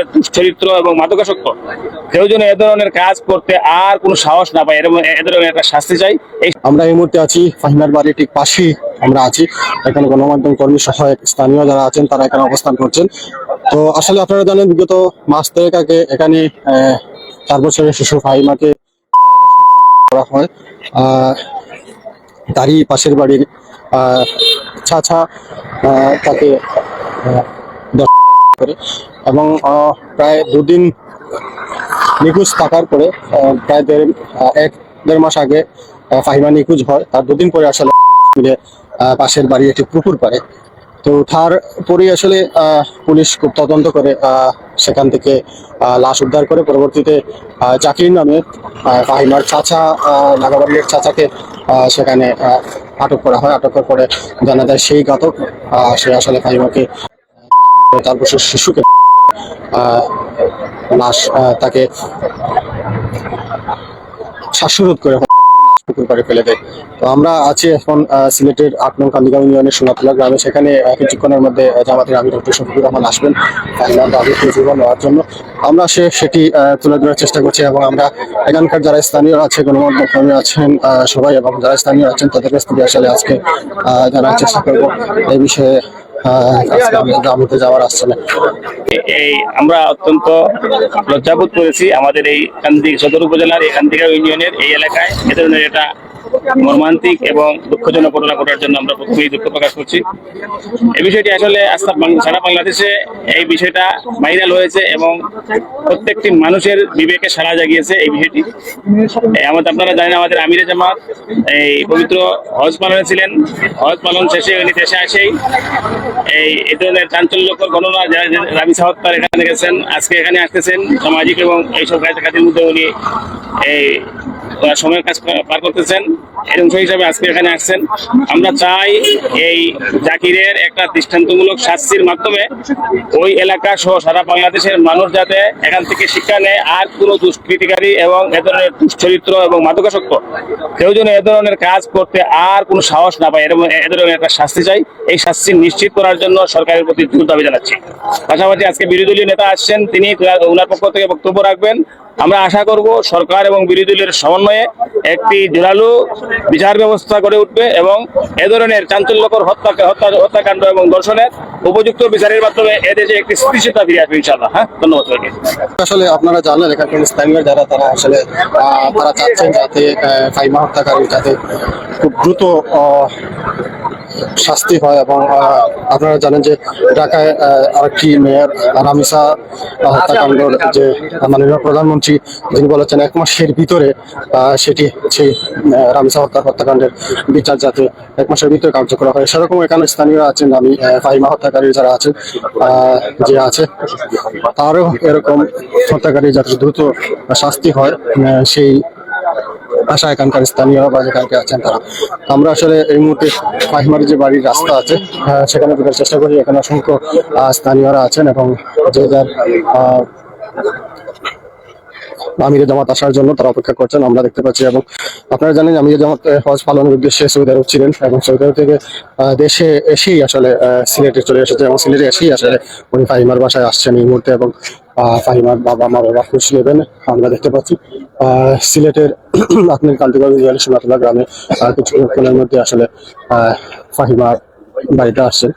ধরনের দুশ্চরিত্র এবং মাদকাসক্ত কেউ যেন এ ধরনের কাজ করতে আর কোনো সাহস না পায়, এরকম এ ধরনের একটা শাস্তি চাই। আমরা এই মুহূর্তে আছি ফাহিমার বাড়ির ঠিক পাশেই আমরা আছি। এখানে গণমাধ্যম কর্মী সহ স্থানীয় যারা আছেন তারা এখানে অবস্থান করছেন। তো আসলে আপনারা জানেন বিগত মাস 3 আগে এখানে 4 বছরের শিশু ফাহিমাকে করা হয়। তারই পাশের বাড়ির চাচা তাকে দর্শন করে এবং প্রায় 2 দিন নিখোঁজ থাকার পরে প্রায় 1-1.5 মাস আগে ফাহিমা নিখোঁজ হয়। তার 2 দিন পরে আসলে পাশের বাড়ি একটি পুকুর পাড়ে। তো তারপরে আসলে পুলিশ খুব তদন্ত করে সেখান থেকে লাশ উদ্ধার করে পরবর্তীতে জাকির নামে ফাহিমার চাচা, নাগাবাড়ির চাচাকে সেখানে আটক করা হয়। আটকের পরে জানা যায় সেই ঘাতক, সে আসলে ফাহিমাকে 4 বছর শিশুকে লাশ তাকে শ্বাসরোধ করে পুকুর পাড়ে ফেলে দেয়। তো আমরা আছি এখন সিলেটের 8 নং কান্দিগাঁও ইউনিয়নের সোনাতলা গ্রামে। সেখানে কিছুক্ষণের মধ্যে জামাতের আমির ডক্টর শফিকুর রহমান আসবেন ফাহিমার দাবির জীবন নেওয়ার জন্য। আমরা সেটি তুলে ধরার চেষ্টা করছি এবং আমরা এখানকার যারা স্থানীয় আছে, গণমাধ্যম কর্মী আছেন সবাই এবং যারা স্থানীয় আছেন তাদের কাছ থেকে আসলে আজকে জানার চেষ্টা করবো এই বিষয়ে। গ্রামে যাওয়ার আসছে না, আমরা অত্যন্ত লজ্জাবোধ করেছি। আমাদের এই সদর উপজেলার এই কান্দিগাঁও ইউনিয়নের এই এলাকায় এ ধরনের এটা মর্মান্তিক এবং দুঃখজনক ঘটনা ঘটার জন্য আমরা প্রথমেই দুঃখ প্রকাশ করছি। এই বিষয়টি আসলে সারা বাংলাদেশে এই বিষয়টা ভাইরাল হয়েছে এবং প্রত্যেকটি মানুষের বিবেকে সাড়া জাগিয়েছে এই বিষয়টি। আপনারা জানেন আমাদের আমিরে জামাত এই পবিত্র হজ পালনে ছিলেন। হজ পালন শেষে উনি দেশে আসেই এই ধরনের চাঞ্চল্যকর ঘটনা, রামিসা হত্যার এখানে গেছেন, আজকে এখানে আসতেছেন সামাজিক এবং এইসব কাজের মধ্যে উনি এই সময়ের কাজ পার করতেছেন। এর অংশ হিসাবে আজকে এখানে আসছেন। আমরা চাই এই জাকিরের একটা দৃষ্টান্তমূলক শাস্তির মাধ্যমে ওই এলাকা সহ সারা বাংলাদেশের মানুষ যাতে এখান থেকে শিক্ষা নেয়, আর কোনো দুষ্কৃতিকারী এবং এ ধরনের দুশ্চরিত্র এবং মাদকাসক্ত কেউ যেন এ ধরনের কাজ করতে আর কোনো সাহস না পায়, এরকম এ ধরনের একটা শাস্তি চাই। এই শাস্তি নিশ্চিত করার জন্য সরকারের প্রতি জোর দাবি জানাচ্ছি। পাশাপাশি আজকে বিরোধী দলীয় নেতা আসছেন, তিনি ওনার পক্ষ থেকে বক্তব্য রাখবেন। আমরা আশা করব সরকার এবং বিরোধী দলের সমন্বয়ে একটি জোরালো বিচার ব্যবস্থা গড়ে উঠবে এবং এ ধরনের চাঞ্চল্যকর হত্যাকাণ্ড এবং ধর্ষণের উপযুক্ত বিচারের মাধ্যমে এদেশে একটি স্থিতিশীলতা ফিরে আসবে ইনশাআল্লাহ। ধন্যবাদ সবাইকে। আসলে আপনারা জানেন এখানকার স্থানীয় যারা তারা আসলে তারা চাচ্ছেন যাতে ফাহিমা হত্যাকারী যাতে খুব দ্রুত শাস্তি হয় এবং আপনারা জানেন যে ঢাকায় আরেকটি মেয়র রামিসা হত্যাকাণ্ডের যে মাননীয় প্রধানমন্ত্রী যিনি বলেছেন 1 মাসের ভিতরে সেটি সেই রামিসা হত্যাকাণ্ডের বিচার যাতে 1 মাসের ভিতরে কার্যকর হয়, সেরকম এখানে স্থানীয় আছেন। আমি ফাহিমা হত্যাকারী যারা আছেন যে আছে তারও এরকম হত্যাকারী যাতে দ্রুত শাস্তি হয় সেই আশা এখানকার স্থানীয় বা যেখানকে আছেন তারা। আমরা আসলে এই মুহূর্তে ফাহিমার যে বাড়ির রাস্তা আছে সেখানে ঢোকার চেষ্টা করি। এখানে অসংখ্য স্থানীয়রা আছেন এবং যে যার আমিরে জামাত আসার জন্য তারা অপেক্ষা করছেন আমরা দেখতে পাচ্ছি। এবং আপনারা জানেন আমিরে জামাত হজ পালনের উদ্দেশ্যে সৌদি আরব ছিলেন এবং সৌদি আরব থেকে দেশে এসেই আসলে সিলেটে চলে এসেছে এবং সিলেটে এসেই আসলে উনি ফাহিমার বাসায় আসছেন এই মুহূর্তে এবং ফাহিমার বাবা মা বাবা খোঁজ নেবেন আমরা দেখতে পাচ্ছি। সিলেটের আপনার কান্দিগাঁও ইউনিয়নের সোনাতলা গ্রামে কিছুক্ষণের মধ্যে আসলে ফাহিমার বাড়িটা আসছেন